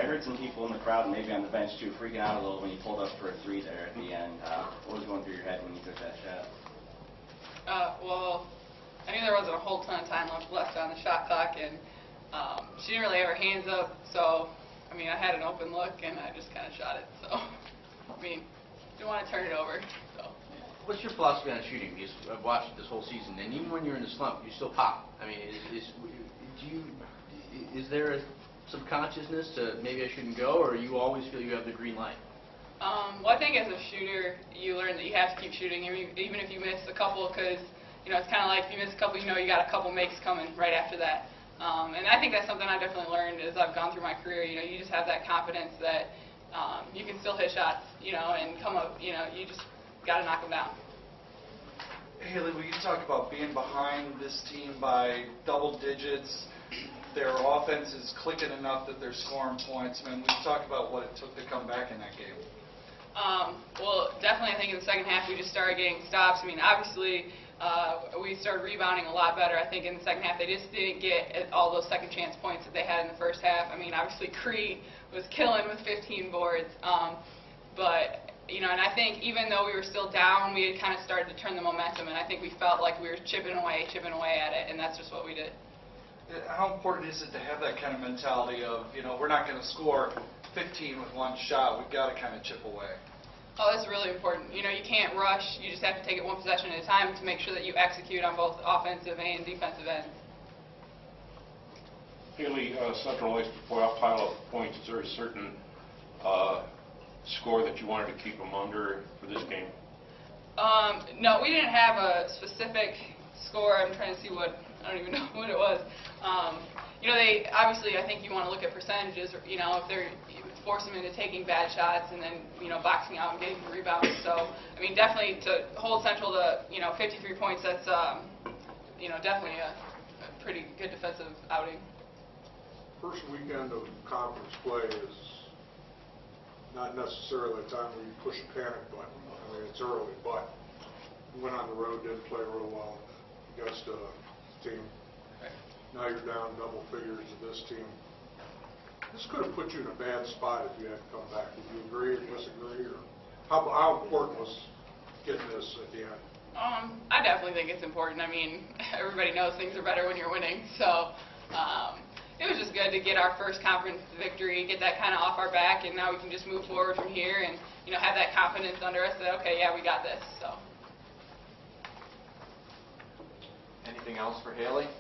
I heard some people in the crowd and maybe on the bench too freaking out a little when you pulled up for a three there at the end. What was going through your head when you took that shot? Well, I knew there wasn't a whole ton of time left on the shot clock, and she didn't really have her hands up, so, I mean, I had an open look, and I just kind of shot it, so, I mean, didn't want to turn it over, so. What's your philosophy on shooting? Because I've watched it this whole season, and even when you're in the slump, you still pop. I mean, is there a subconsciousness to maybe I shouldn't go, or you always feel you have the green light? Well, I think as a shooter, you learn that you have to keep shooting, even if you miss a couple, because, you know, it's kind of like if you miss a couple, you know you got a couple makes coming right after that. And I think that's something I definitely learned as I've gone through my career. You know, you just have that confidence that you can still hit shots, you know, and come up, you know, you just got to knock them down. Haylie, will you talk about being behind this team by double digits? Their offense is clicking enough that they're scoring points. I mean, will you talk about what it took to come back in that game? Well, definitely I think in the second half we just started getting stops. I mean, obviously we started rebounding a lot better. I think in the second half they just didn't get all those second chance points that they had in the first half. I mean, obviously Crete was killing with 15 boards. But, you know, and I think even though we were still down, we had kind of started to turn the momentum, and I think we felt like we were chipping away at it, and that's just what we did. How important is it to have that kind of mentality of, you know, we're not going to score 15 with one shot. We've got to kind of chip away. Oh, that's really important. You know, you can't rush. You just have to take it one possession at a time to make sure that you execute on both offensive and defensive ends. Haylie, Central likes to pile up points. Is there a certain score that you wanted to keep them under for this game? No, we didn't have a specific score. I'm trying to see what, I don't even know what it was. You know, they obviously, I think you want to look at percentages. You know, if they're force them into taking bad shots and then, you know, boxing out and getting the rebounds. So, I mean, definitely to hold Central to, you know, 53 points. That's, you know, definitely a pretty good defensive outing. First weekend of conference play is not necessarily a time where you push a panic button. I mean, it's early, but you went on the road, didn't play real well against a team. Right. Now you're down double figures to this team. This could have put you in a bad spot if you had to come back. Would you agree or disagree? Or how important was getting this at the end? I definitely think it's important. I mean, everybody knows things are better when you're winning. So it was just good to get our first conference victory, get that kind of off our back, and now we can just move forward from here and, you know, have that confidence under us that, okay, yeah, we got this. So. Anything else for Haylie?